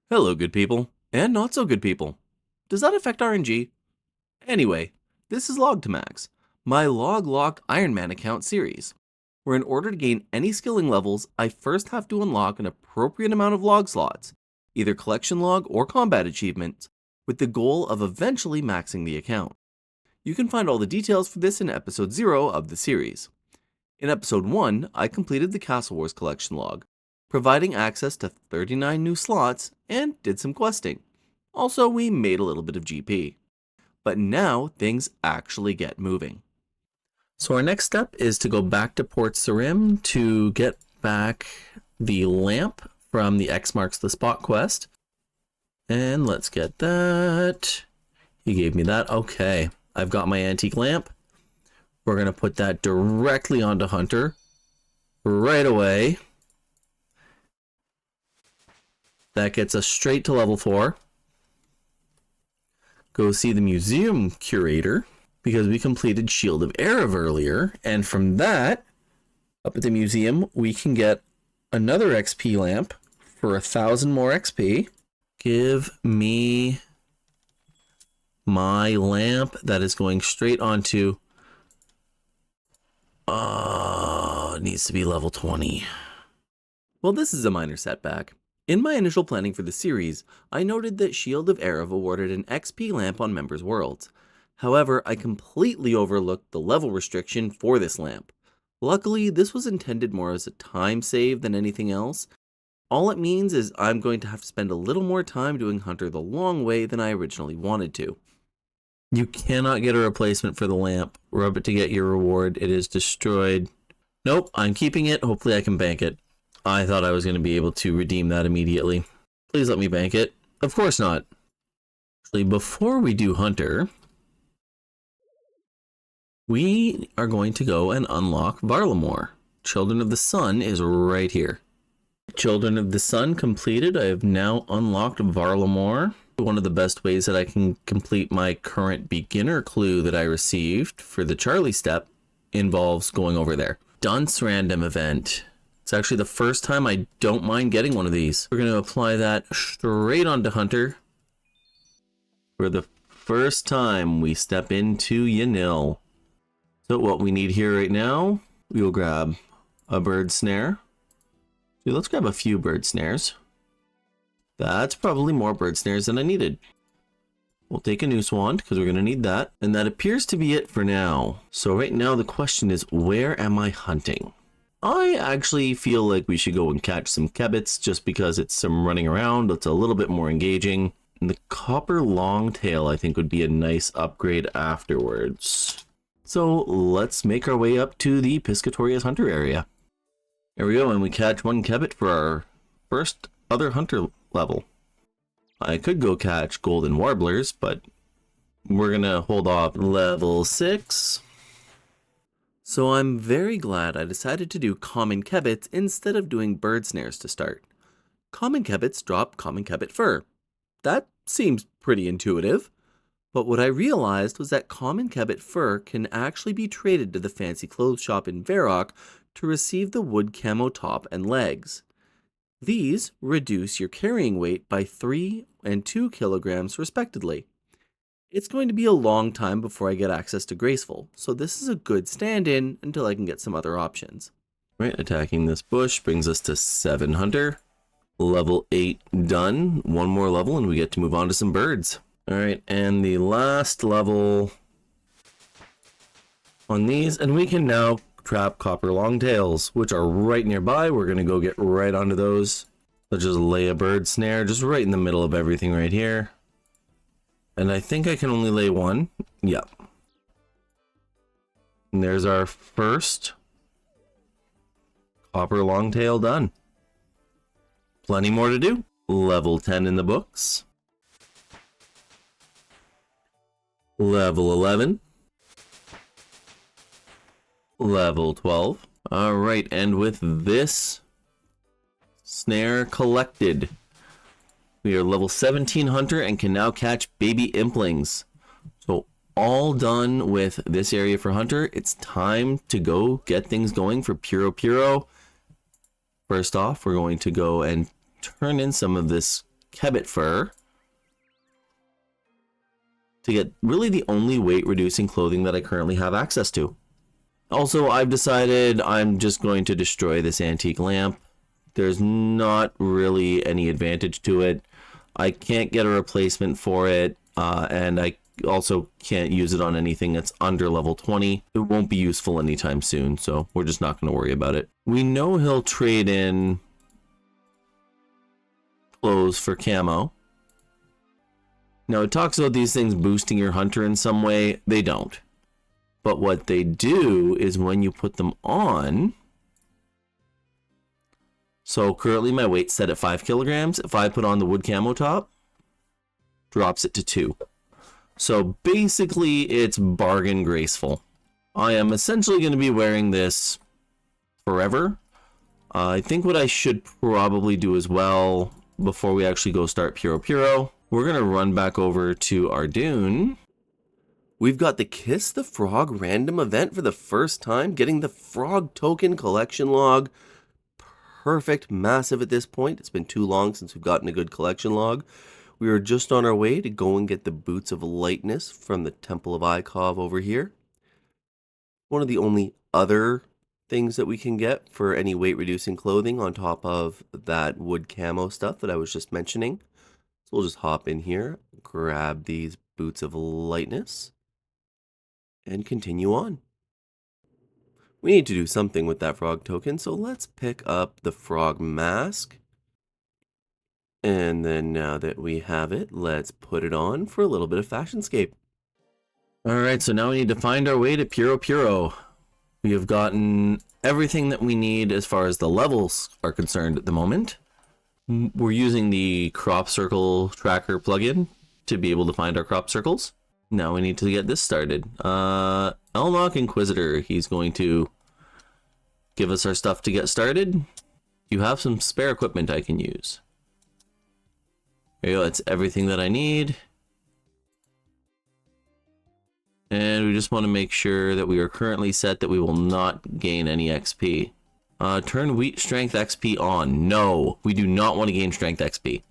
Hello, good people, and not so good people. Does that affect RNG? Anyway, this is LogToMax, my log-locked Ironman account series, where in order to gain any skilling levels, I first have to unlock an appropriate amount of log slots, either collection log or combat achievements, with the goal of eventually maxing the account. You can find all the details for this in episode 0 of the series. In episode 1, I completed the Castle Wars collection log, providing access to 39 new slots and did some questing. Also, we made a little bit of GP. But now things actually get moving. So our next step is to go back to Port Sarim to get back the lamp from the X marks the spot quest. And let's get that. He gave me that. Okay, I've got my antique lamp. We're going to put that directly onto Hunter right away. That gets us straight to level 4. Go see the museum curator because we completed Shield of Erev earlier. And from that, up at the museum, we can get another XP lamp for 1,000 more XP. Give me my lamp that is going straight onto... it needs to be level 20. Well, this is a minor setback. In my initial planning for the series, I noted that Shield of Erev awarded an XP lamp on members' worlds. However, I completely overlooked the level restriction for this lamp. Luckily, this was intended more as a time save than anything else. All it means is I'm going to have to spend a little more time doing Hunter the long way than I originally wanted to. You cannot get a replacement for the lamp. Rub it to get your reward. It is destroyed. Nope, I'm keeping it. Hopefully I can bank it. I thought I was going to be able to redeem that immediately. Please let me bank it. Of course not. Actually, before we do Hunter, we are going to go and unlock Varlamore. Children of the Sun is right here. Children of the Sun completed. I have now unlocked Varlamore. One of the best ways that I can complete my current beginner clue that I received for the Charlie step involves going over there. Dunce random event. It's actually the first time I don't mind getting one of these. We're going to apply that straight onto Hunter. For the first time we step into Yanil. So what we need here right now, we will grab a bird snare. So let's grab a few bird snares. That's probably more bird snares than I needed. We'll take a noose wand because we're going to need that. And that appears to be it for now. So right now the question is, where am I hunting? I actually feel like we should go and catch some kebbits just because it's some running around. It's a little bit more engaging. And the copper longtail I think would be a nice upgrade afterwards. So let's make our way up to the Piscatorius Hunter area. There we go, and we catch one kebbit for our first other hunter level. I could go catch golden warblers, but we're gonna hold off level 6. So I'm very glad I decided to do common kebbits instead of doing bird snares to start. Common kebbits drop common kebbit fur. That seems pretty intuitive. But what I realized was that common kebbit fur can actually be traded to the fancy clothes shop in Varrock to receive the wood camo top and legs. These reduce your carrying weight by 3 and 2 kilograms respectively. It's going to be a long time before I get access to Graceful, so this is a good stand-in until I can get some other options. Right, attacking this bush brings us to 7 Hunter. Level 8 done. One more level and we get to move on to some birds. Alright, and the last level on these, and we can now trap copper longtails, which are right nearby. We're going to go get right onto those. Let's just lay a bird snare just right in the middle of everything right here. And I think I can only lay one. Yep. And there's our first copper longtail done. Plenty more to do. Level 10 in the books. Level 11. Level 12. Alright, and with this snare collected, we are level 17 Hunter and can now catch baby implings. So all done with this area for Hunter. It's time to go get things going for Puro. First off, we're going to go and turn in some of this kebbit fur to get really the only weight reducing clothing that I currently have access to. Also, I've decided I'm just going to destroy this antique lamp. There's not really any advantage to it. I can't get a replacement for it, and I also can't use it on anything that's under level 20. It won't be useful anytime soon, so we're just not going to worry about it. We know he'll trade in clothes for camo. Now, it talks about these things boosting your hunter in some way. They don't. But what they do is when you put them on... So currently my weight's set at 5 kilograms. If I put on the wood camo top, drops it to 2. So basically it's bargain graceful. I am essentially going to be wearing this forever. I think what I should probably do as well before we actually go start Puro, we're going to run back over to our dune. We've got the Kiss the Frog random event for the first time, getting the frog token collection log. Perfect, massive at this point. It's been too long since we've gotten a good collection log. We are just on our way to go and get the Boots of Lightness from the Temple of Ikov over here. One of the only other things that we can get for any weight reducing clothing on top of that wood camo stuff that I was just mentioning. So we'll just hop in here, grab these Boots of Lightness, and continue on. We need to do something with that frog token, so let's pick up the frog mask. And then now that we have it, let's put it on for a little bit of fashionscape. Alright, so now we need to find our way to Puro. We have gotten everything that we need as far as the levels are concerned at the moment. We're using the crop circle tracker plugin to be able to find our crop circles. Now we need to get this started. Elnock Inquisitor, he's going to give us our stuff to get started. You have some spare equipment I can use. There you go, that's everything that I need. And we just want to make sure that we are currently set that we will not gain any XP. Turn wheat strength XP on. No, we do not want to gain strength XP.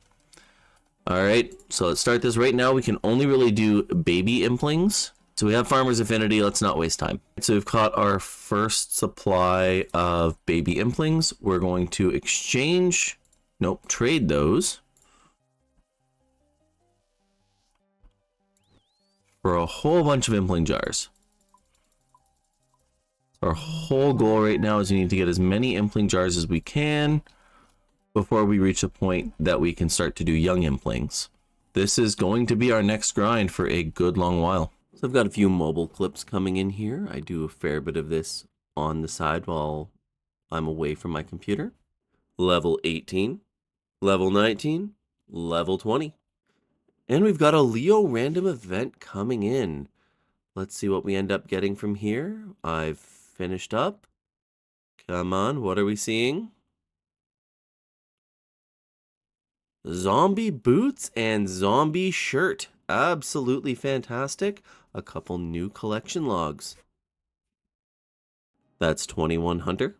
Alright, so let's start this right now. We can only really do baby implings. So we have Farmer's Affinity, let's not waste time. So we've caught our first supply of baby implings. We're going to exchange, trade those for a whole bunch of impling jars. Our whole goal right now is we need to get as many impling jars as we can before we reach a point that we can start to do young implings. This is going to be our next grind for a good long while. So I've got a few mobile clips coming in here. I do a fair bit of this on the side while I'm away from my computer. Level 18, level 19, level 20. And we've got a Leo random event coming in. Let's see what we end up getting from here. I've finished up. Come on, what are we seeing? Zombie boots and zombie shirt. Absolutely fantastic. A couple new collection logs. That's 21 Hunter.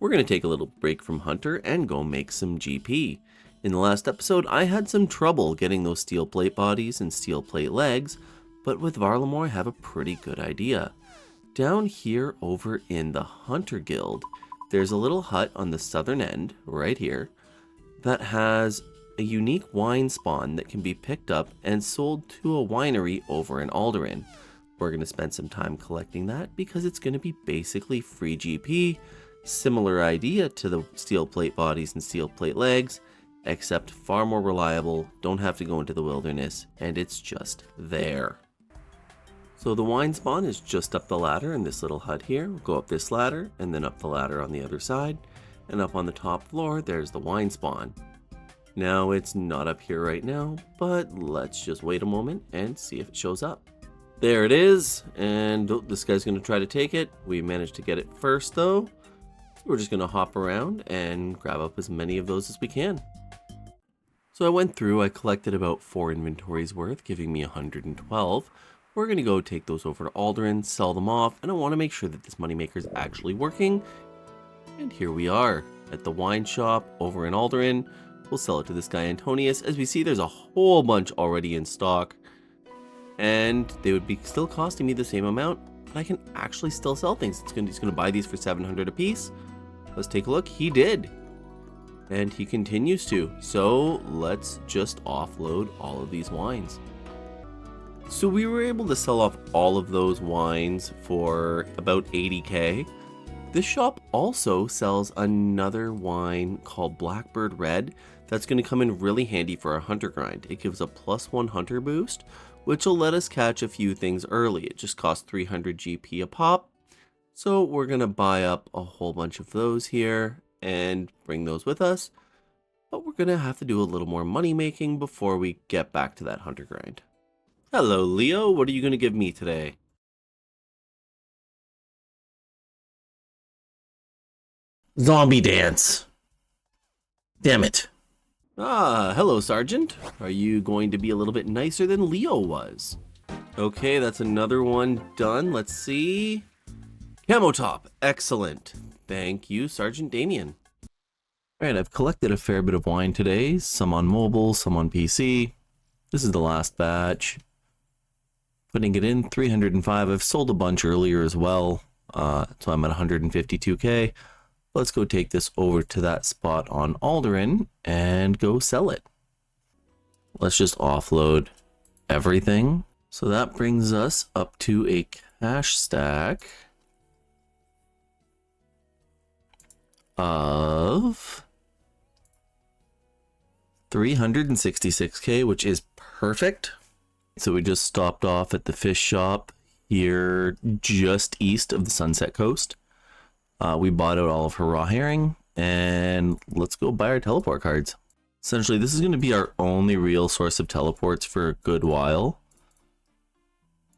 We're going to take a little break from Hunter and go make some GP. In the last episode, I had some trouble getting those steel plate bodies and steel plate legs, but with Varlamore I have a pretty good idea. Down here over in the Hunter Guild, there's a little hut on the southern end, right here, that has a unique wine spawn that can be picked up and sold to a winery over in Alderaan. We're going to spend some time collecting that because it's going to be basically free GP, similar idea to the steel plate bodies and steel plate legs, except far more reliable, don't have to go into the wilderness, and it's just there. So the wine spawn is just up the ladder in this little hut here. We'll go up this ladder and then up the ladder on the other side, and up on the top floor there's the wine spawn. Now it's not up here right now, but let's just wait a moment and see if it shows up. There it is, and this guy's going to try to take it. We managed to get it first though. We're just going to hop around and grab up as many of those as we can. So I went through, I collected about 4 inventories worth, giving me 112. We're going to go take those over to Alderaan, sell them off, and I want to make sure that this moneymaker is actually working. And here we are at the wine shop over in Alderaan. We'll sell it to this guy Antonius. As we see, there's a whole bunch already in stock, and they would be still costing me the same amount, but I can actually still sell things. He's gonna buy these for 700 apiece. Let's take a look. He did, and he continues to. So let's just offload all of these wines. So we were able to sell off all of those wines for about 80k. This shop also sells another wine called Blackbird Red that's going to come in really handy for our hunter grind. It gives a +1 hunter boost, which will let us catch a few things early. It just costs 300 GP a pop. So we're going to buy up a whole bunch of those here and bring those with us. But we're going to have to do a little more money making before we get back to that hunter grind. Hello, Leo. What are you going to give me today? Zombie dance. Damn it. Ah, hello, Sergeant. Are you going to be a little bit nicer than Leo was? Okay, that's another one done. Let's see. Camo top. Excellent. Thank you, Sergeant Damien. Alright, I've collected a fair bit of wine today. Some on mobile, some on PC. This is the last batch. Putting it in 305. I've sold a bunch earlier as well, so I'm at 152k. Let's go take this over to that spot on Alderan and go sell it. Let's just offload everything. So that brings us up to a cash stack of 366k, which is perfect. So we just stopped off at the fish shop here just east of the Sunset Coast. We bought out all of her raw herring, and let's go buy our teleport cards. Essentially, this is going to be our only real source of teleports for a good while.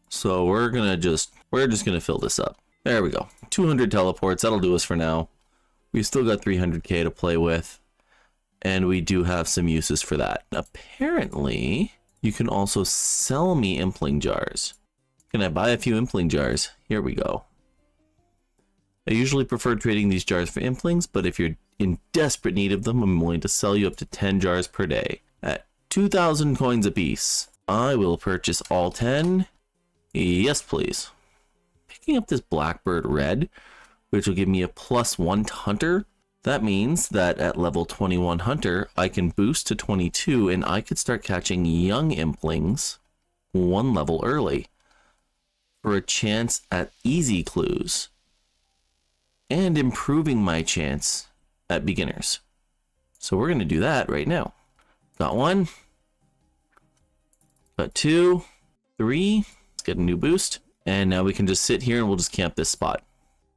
So we're just going to fill this up. There we go. 200 teleports. That'll do us for now. We've still got 300k to play with, and we do have some uses for that. Apparently, you can also sell me impling jars. Can I buy a few impling jars? Here we go. I usually prefer trading these jars for implings, but if you're in desperate need of them, I'm willing to sell you up to 10 jars per day at 2,000 coins apiece. I will purchase all 10. Yes, please. Picking up this Blackbird Red, which will give me a +1 to hunter. That means that at level 21 hunter, I can boost to 22 and I could start catching young implings 1 level early for a chance at easy clues and improving my chance at beginners. So we're going to do that right now. Got 1, got 2, 3, let's get a new boost, and now we can just sit here and we'll just camp this spot.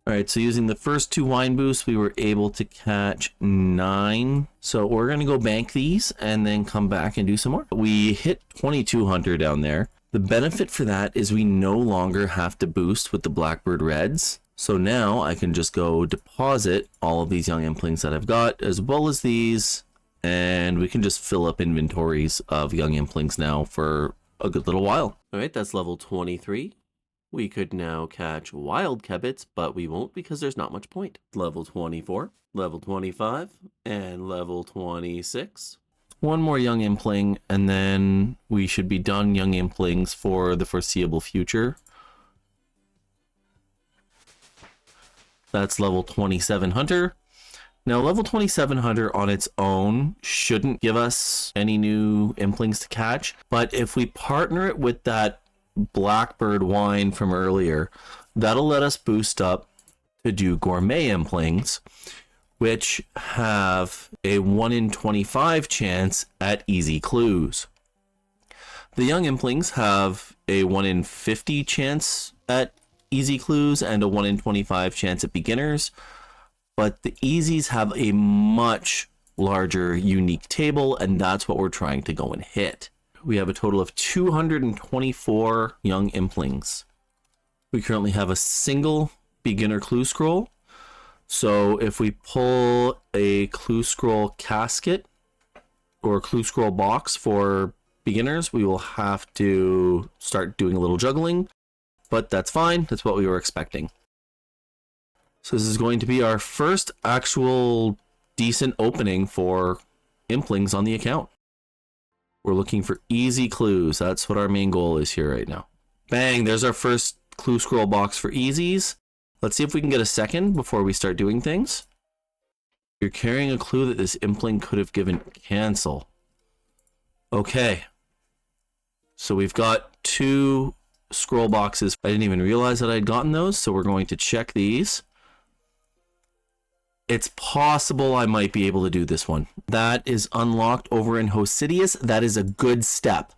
Alright, so using the first 2 wine boosts, we were able to catch 9. So we're going to go bank these and then come back and do some more. We hit 22 hunter down there. The benefit for that is we no longer have to boost with the Blackbird Reds. So now I can just go deposit all of these young implings that I've got, as well as these, and we can just fill up inventories of young implings now for a good little while. Alright, that's level 23. We could now catch wild kebits, but we won't because there's not much point. Level 24, level 25, and level 26. 1 more young impling, and then we should be done young implings for the foreseeable future. That's level 27 hunter. Now level 27 hunter on its own shouldn't give us any new implings to catch, but if we partner it with that Blackbird wine from earlier, that'll let us boost up to do gourmet implings, which have a 1 in 25 chance at easy clues. The young implings have a 1 in 50 chance at easy clues and a 1 in 25 chance at beginners, but the easies have a much larger unique table, and that's what we're trying to go and hit. We have a total of 224 young implings. We currently have a single beginner clue scroll. So if we pull a clue scroll casket or clue scroll box for beginners, we will have to start doing a little juggling, but that's fine. That's what we were expecting. So this is going to be our first actual decent opening for implings on the account. We're looking for easy clues. That's what our main goal is here right now. Bang, there's our first clue scroll box for easies. Let's see if we can get a second before we start doing things. You're carrying a clue that this impling could have given. Cancel. Okay. So we've got 2 scroll boxes. I didn't even realize that I'd gotten those, so we're going to check these. It's possible I might be able to do this one. That is unlocked over in Hosidius. That is a good step.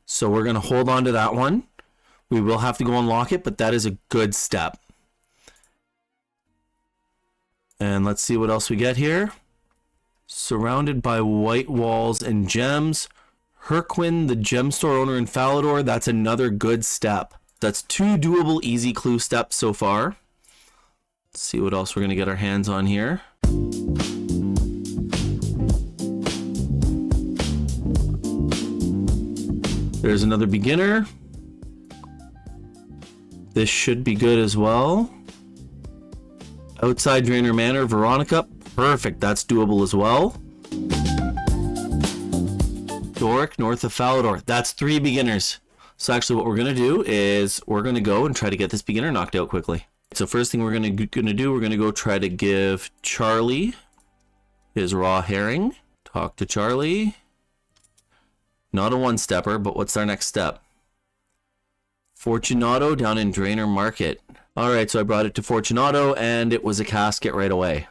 So we're going to hold on to that one. We will have to go unlock it, but that is a good step. And let's see what else we get here. Surrounded by white walls and gems. Herquin, the gem store owner in Falador. That's another good step. That's 2 doable easy clue steps so far. Let's see what else we're going to get our hands on here. There's another beginner. This should be good as well. Outside Drainer Manor, Veronica. Perfect, that's doable as well. Doric, north of Falador. That's 3 beginners. So actually what we're going to do is we're going to go and try to get this beginner knocked out quickly. So first thing we're going to do, we're going to go try to give Charlie his raw herring. Talk to Charlie. Not a one-stepper, but what's our next step? Fortunato down in Drainer Market. Alright, so I brought it to Fortunato and it was a casket right away.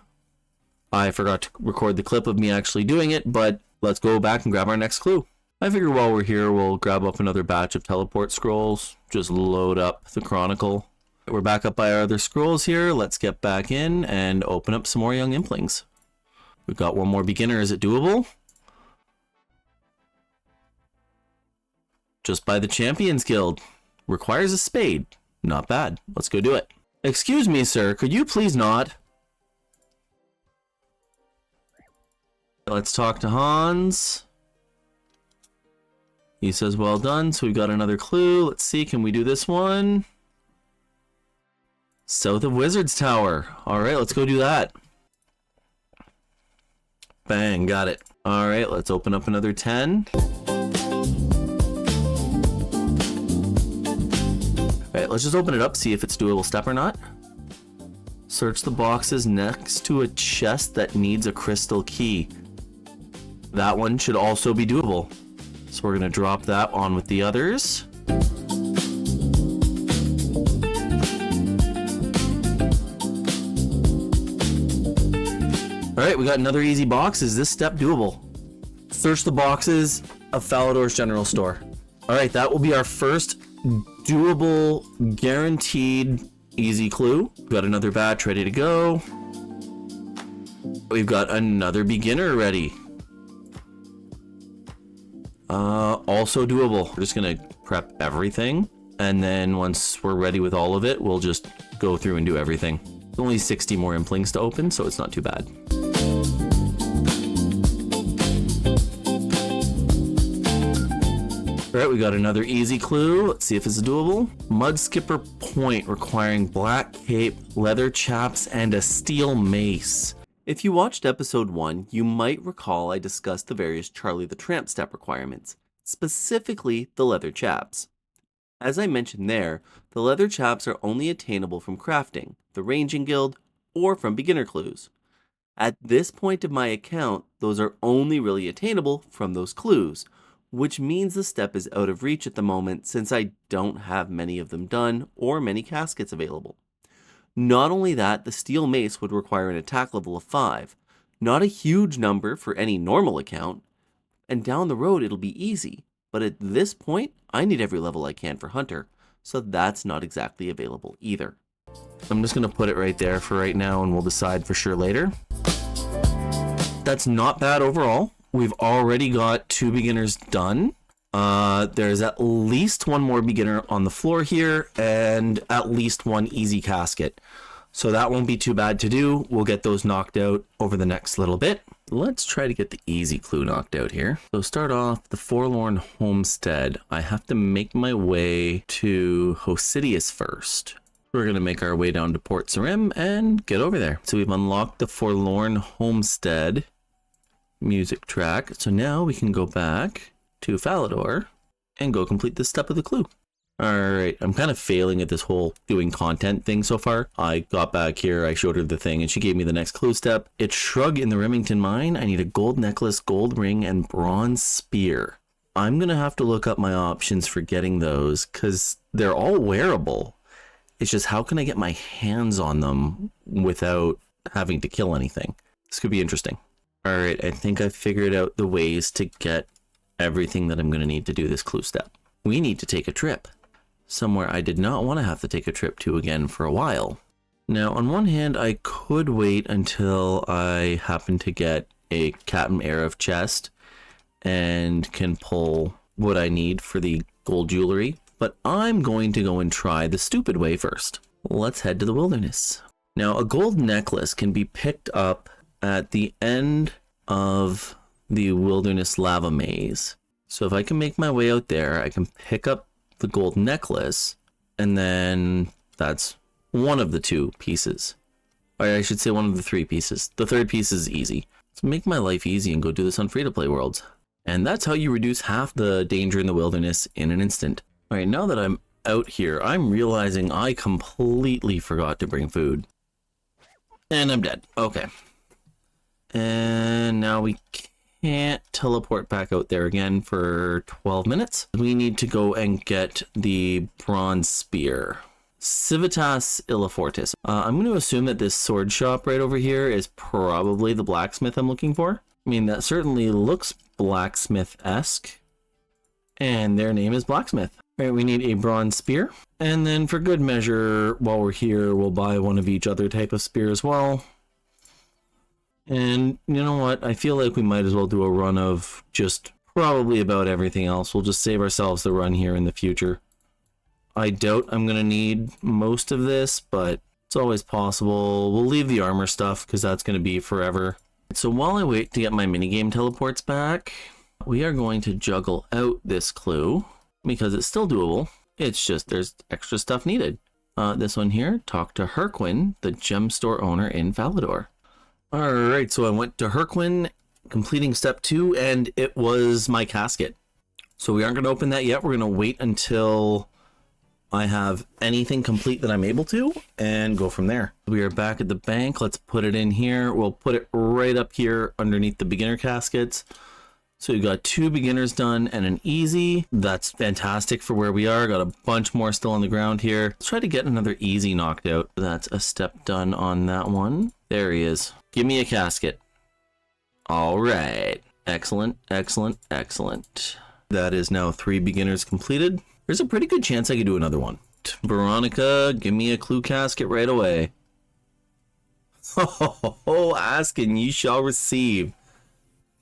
I forgot to record the clip of me actually doing it, but let's go back and grab our next clue. I figure while we're here, we'll grab up another batch of teleport scrolls. Just load up the Chronicle. We're back up by our other scrolls here. Let's get back in and open up some more young implings. We've got one more beginner. Is it doable? Just by the Champions Guild. Requires a spade. Not bad. Let's go do it. Excuse me, sir. Could you please not? Let's talk to Hans. He says, well done. So we've got another clue. Let's see. Can we do this one? South of Wizard's Tower. All right, let's go do that. Bang, got it. All right, let's open up another 10. Alright, let's just open it up, see if it's doable step or not. Search the boxes next to a chest that needs a crystal key. That one should also be doable. So we're going to drop that on with the others. Alright, we got another easy box. Is this step doable? Search the boxes of Falador's General Store. Alright, that will be our first doable, guaranteed, easy clue. We've got another batch ready to go. We've got another beginner ready. Also doable. We're just gonna prep everything, and then once we're ready with all of it, we'll just go through and do everything. There's only 60 more implings to open, so it's not too bad. Alright, we got another easy clue. Let's see if it's doable. Mudskipper Point requiring black cape, leather chaps, and a steel mace. If you watched episode 1, you might recall I discussed the various Charlie the Tramp step requirements, specifically the leather chaps. As I mentioned there, the leather chaps are only attainable from crafting, the ranging guild, or from beginner clues. At this point of my account, those are only really attainable from those clues, which means the step is out of reach at the moment since I don't have many of them done or many caskets available. Not only that, the steel mace would require an attack level of 5, not a huge number for any normal account, and down the road it'll be easy, but at this point I need every level I can for Hunter, so that's not exactly available either. I'm just going to put it right there for right now and we'll decide for sure later. That's not bad overall. We've already got 2 beginners done. There's at least one more beginner on the floor here and at least one easy casket. So that won't be too bad to do. We'll get those knocked out over the next little bit. Let's try to get the easy clue knocked out here. So start off the Forlorn Homestead. I have to make my way to Hosidius first. We're going to make our way down to Port Sarim and get over there. So we've unlocked the Forlorn Homestead. music track. So now we can go back to Falador and go complete this step of the clue. Alright, I'm kind of failing at this whole doing content thing so far. I got back here, I showed her the thing, and she gave me the next clue step. It's Shrug in the Remington Mine. I need a gold necklace, gold ring, and bronze spear. I'm going to have to look up my options for getting those, because they're all wearable. It's just how can I get my hands on them without having to kill anything? This could be interesting. Alright, I think I figured out the ways to get everything that I'm going to need to do this clue step. We need to take a trip. Somewhere I did not want to have to take a trip to again for a while. Now, on one hand, I could wait until I happen to get a Captain Arif chest and can pull what I need for the gold jewelry, but I'm going to go and try the stupid way first. Let's head to the wilderness. Now, a gold necklace can be picked up at the end of the wilderness lava maze. So if I can make my way out there, I can pick up the gold necklace, and then that's one of the two pieces. Or I should say one of the three pieces. The third piece is easy. Let's make my life easy and go do this on free-to-play worlds. And that's how you reduce half the danger in the wilderness in an instant. Alright, now that I'm out here, I'm realizing I completely forgot to bring food. And I'm dead. Okay. And now we can't teleport back out there again for 12 minutes. We need to go and get the bronze spear. Civitas Illifortis. I'm going to assume that this sword shop right over here is probably the blacksmith I'm looking for. I mean, that certainly looks blacksmith-esque. And their name is Blacksmith. All right, we need a bronze spear. And then for good measure, while we're here, we'll buy one of each other type of spear as well. And you know what? I feel like we might as well do a run of just probably about everything else. We'll just save ourselves the run here in the future. I doubt I'm going to need most of this, but it's always possible. We'll leave the armor stuff because that's going to be forever. So while I wait to get my minigame teleports back, we are going to juggle out this clue because it's still doable. It's just there's extra stuff needed. This one here, talk to Herquin, the gem store owner in Falador. Alright, so I went to Herquin, completing step 2, and it was my casket. So we aren't going to open that yet. We're going to wait until I have anything complete that I'm able to and go from there. We are back at the bank. Let's put it in here. We'll put it right up here underneath the beginner caskets. So we've got 2 beginners done and an easy. That's fantastic for where we are. Got a bunch more still on the ground here. Let's try to get another easy knocked out. That's a step done on that one. There he is. Give me a casket. All right. Excellent, excellent, excellent. That is now 3 beginners completed. There's a pretty good chance I could do another one. Veronica, give me a clue casket right away. Oh, ask and ye shall receive.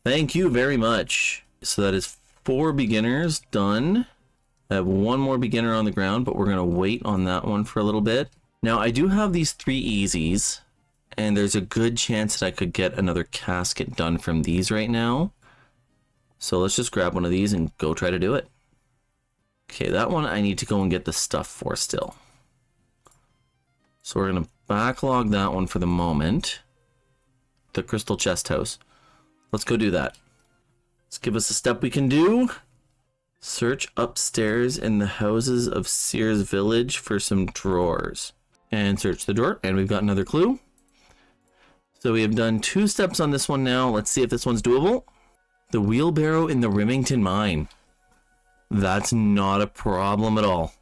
Thank you very much. So that is 4 beginners done. I have 1 more beginner on the ground, but we're going to wait on that one for a little bit. Now, I do have these 3 easies, and there's a good chance that I could get another casket done from these right now. So let's just grab one of these and go try to do it. Okay, that one I need to go and get the stuff for still. So we're going to backlog that one for the moment. The Crystal Chest House. Let's go do that. Let's give us a step we can do. Search upstairs in the houses of Sears Village for some drawers. And search the drawer, and we've got another clue. So we have done 2 steps on this one now. Let's see if this one's doable. The wheelbarrow in the Remington Mine. That's not a problem at all.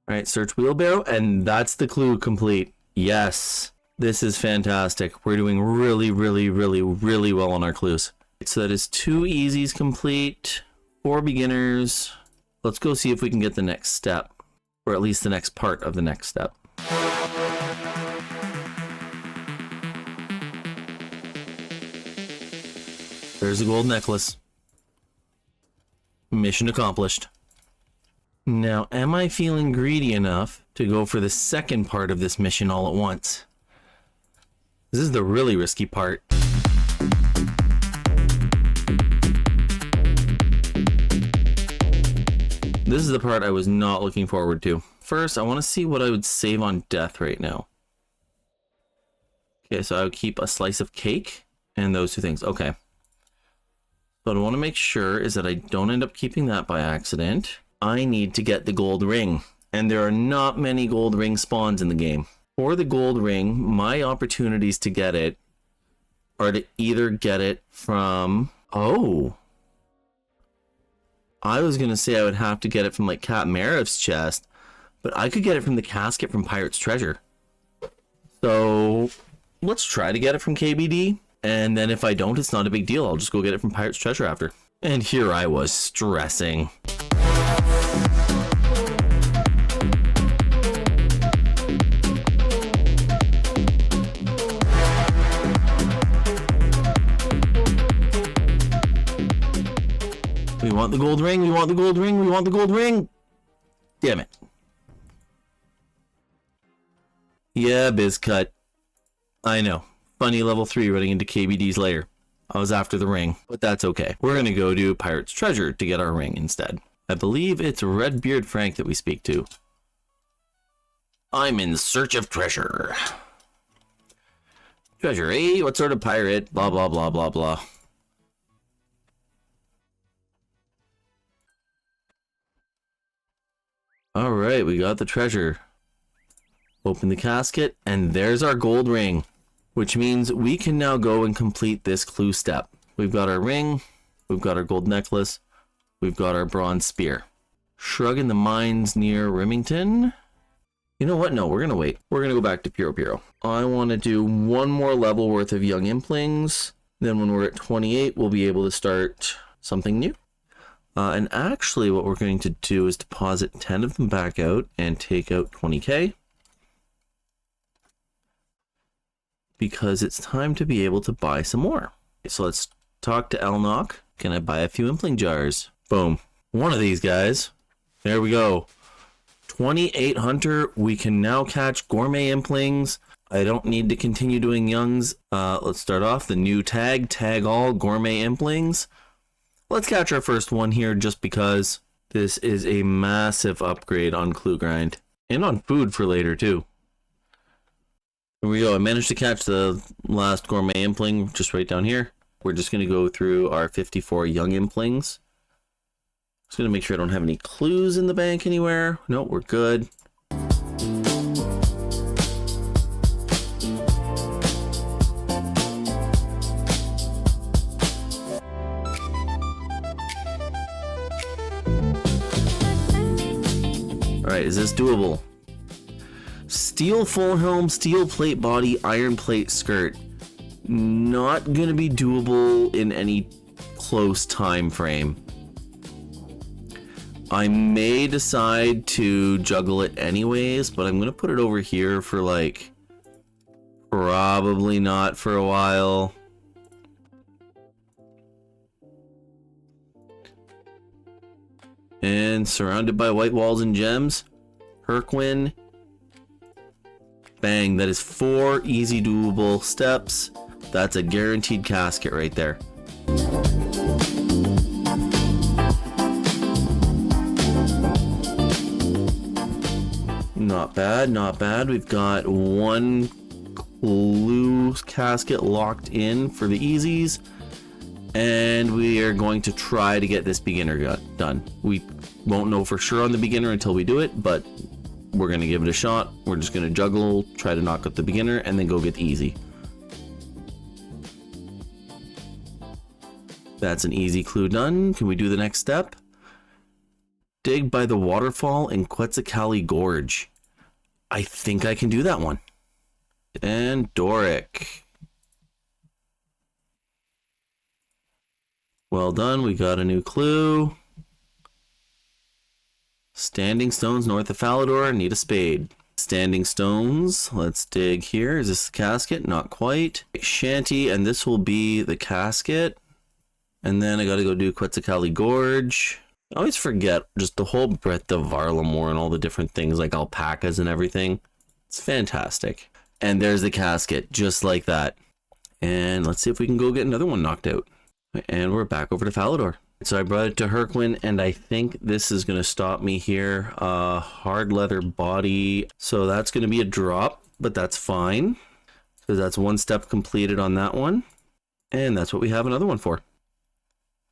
Alright, search wheelbarrow, and that's the clue complete. Yes, this is fantastic. We're doing really, really, really, really well on our clues. So that is 2 easies complete, 4 beginners. Let's go see if we can get the next step, or at least the next part of the next step. There's a gold necklace. Mission accomplished. Now, am I feeling greedy enough to go for the second part of this mission all at once? This is the really risky part. This is the part I was not looking forward to. First, I want to see what I would save on death right now. Okay, so I would keep a slice of cake and those 2 things. Okay. But I want to make sure is that I don't end up keeping that by accident. I need to get the gold ring. And there are not many gold ring spawns in the game. For the gold ring, my opportunities to get it are to either get it from... Oh. I was going to say I would have to get it from like Cat Marev's chest. But I could get it from the casket from Pirate's Treasure. So let's try to get it from KBD. And then if I don't, it's not a big deal. I'll just go get it from Pirate's Treasure after. And here I was stressing. We want the gold ring. We want the gold ring. We want the gold ring. Damn it. Yeah, Bizcut. I know. Funny level 3 running into KBD's lair. I was after the ring, but that's okay. We're going to go to Pirate's Treasure to get our ring instead. I believe it's Redbeard Frank that we speak to. I'm in search of treasure. Treasure, eh? What sort of pirate? Blah, blah, blah, blah, blah. Alright, we got the treasure. Open the casket, and there's our gold ring. Which means we can now go and complete this clue step. We've got our ring, we've got our gold necklace, we've got our bronze spear. Shrugging the mines near Remington. You know what? No, we're going to wait. We're going to go back to Puro Puro. I want to do one more level worth of young implings. Then when we're at 28, we'll be able to start something new. And actually what we're going to do is deposit 10 of them back out and take out 20k. Because it's time to be able to buy some more. So let's talk to Elnock. Can I buy a few impling jars? Boom. One of these guys. There we go. 28 Hunter. We can now catch gourmet implings. I don't need to continue doing youngs. Let's start off the new tag. Tag all gourmet implings. Let's catch our first one here just because this is a massive upgrade on Clue Grind. And on food for later too. Here we go. I managed to catch the last gourmet impling just right down here. We're just going to go through our 54 young implings. Just going to make sure I don't have any clues in the bank anywhere. No, we're good. Alright, is this doable? Steel full helm, steel plate body, iron plate skirt. Not gonna be doable in any close time frame. I may decide to juggle it anyways, but I'm gonna put it over here for like probably not for a while. And surrounded by white walls and gems, Herquin. Bang, that is 4 easy doable steps. That's a guaranteed casket right there. Not bad, not bad. We've got 1 clue casket locked in for the easies. And we are going to try to get this beginner done. We won't know for sure on the beginner until we do it, but we're going to give it a shot. We're just going to juggle, try to knock out the beginner, and then go get the easy. That's an easy clue done. Can we do the next step? Dig by the waterfall in Quetzalcoatl Gorge. I think I can do that one. And Doric. Well done, we got a new clue. Standing stones north of Falador, need a spade. Standing stones, let's dig here. Is this the casket? Not quite. Shanty, and this will be the casket. And then I gotta go do Quetzalcoatl Gorge. I always forget just the whole breadth of Varlamore and all the different things like alpacas and everything. It's fantastic. And there's the casket, just like that. And let's see if we can go get another one knocked out. And we're back over to Falador. So I brought it to Herquin, and I think this is going to stop me here. Hard leather body. So that's going to be a drop, but that's fine. So that's 1 step completed on that one. And that's what we have another one for.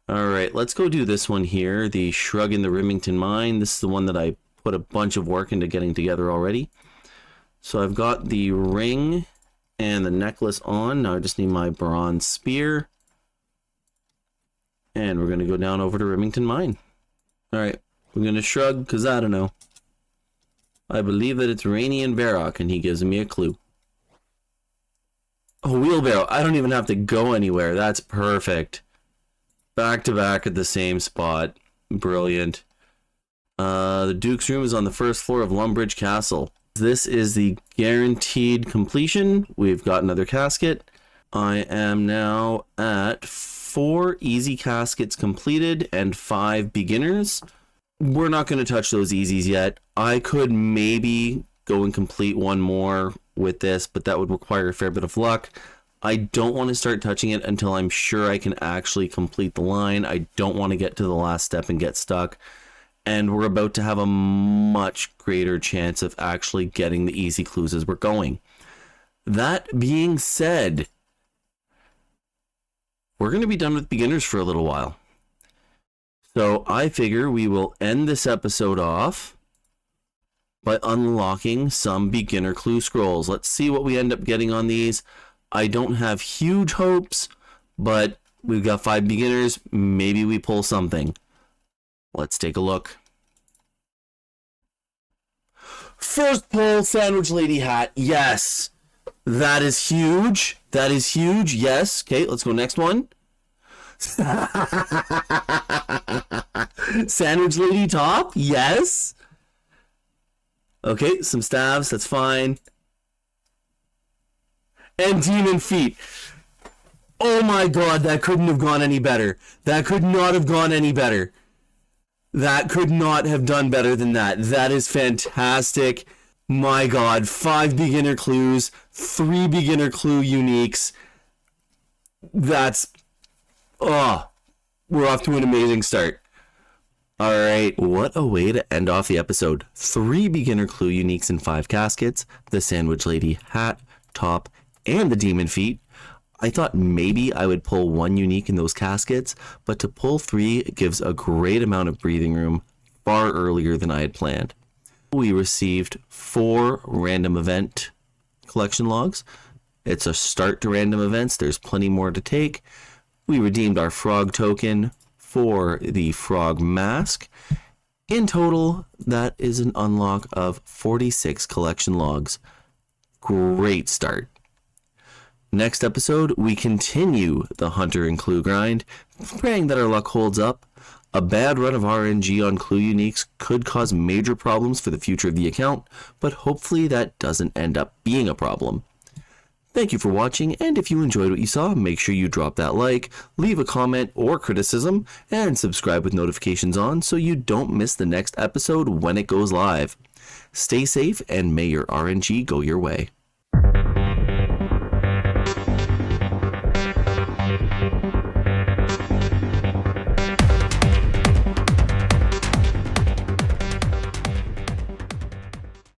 All right, let's go do this one here. The Shrug in the Remington Mine. This is the one that I put a bunch of work into getting together already. So I've got the ring and the necklace on. Now I just need my bronze spear. And we're going to go down over to Remington Mine. All right, we're going to shrug because I don't know. I believe that it's Rainy and Varrock, and he gives me a clue. A wheelbarrow. I don't even have to go anywhere. That's perfect. Back to back at the same spot. Brilliant. The Duke's room is on the first floor of Lumbridge Castle. This is the guaranteed completion. We've got another casket. I am now at 4 easy caskets completed and 5 beginners. We're not going to touch those easies yet. I could maybe go and complete one more with this, but that would require a fair bit of luck. I don't want to start touching it until I'm sure I can actually complete the line. I don't want to get to the last step and get stuck. And we're about to have a much greater chance of actually getting the easy clues as we're going. That being said, we're going to be done with beginners for a little while. So I figure we will end this episode off by unlocking some beginner clue scrolls. Let's see what we end up getting on these. I don't have huge hopes, but we've got 5 beginners. Maybe we pull something. Let's take a look. First pull, Sandwich Lady hat. Yes. That is huge. That is huge. Yes. Okay, let's go next one. Sandwich Lady top. Yes. Okay, some stabs. That's fine. And Demon Feet. Oh my god, that couldn't have gone any better. That could not have gone any better. That could not have done better than that. That is fantastic. My god, 5 beginner clues, 3 beginner clue uniques. That's... oh, we're off to an amazing start. Alright, what a way to end off the episode. 3 beginner clue uniques and 5 caskets, the Sandwich Lady hat, top, and the Demon Feet. I thought maybe I would pull 1 unique in those caskets, but to pull 3 gives a great amount of breathing room far earlier than I had planned. We received 4 random event collection logs. It's a start to random events. There's plenty more to take. We redeemed our frog token for the frog mask. In total, that is an unlock of 46 collection logs. Great start. Next episode, we continue the Hunter and Clue grind, praying that our luck holds up. A bad run of RNG on Clue Uniques could cause major problems for the future of the account, but hopefully that doesn't end up being a problem. Thank you for watching, and if you enjoyed what you saw, make sure you drop that like, leave a comment or criticism, and subscribe with notifications on so you don't miss the next episode when it goes live. Stay safe, and may your RNG go your way.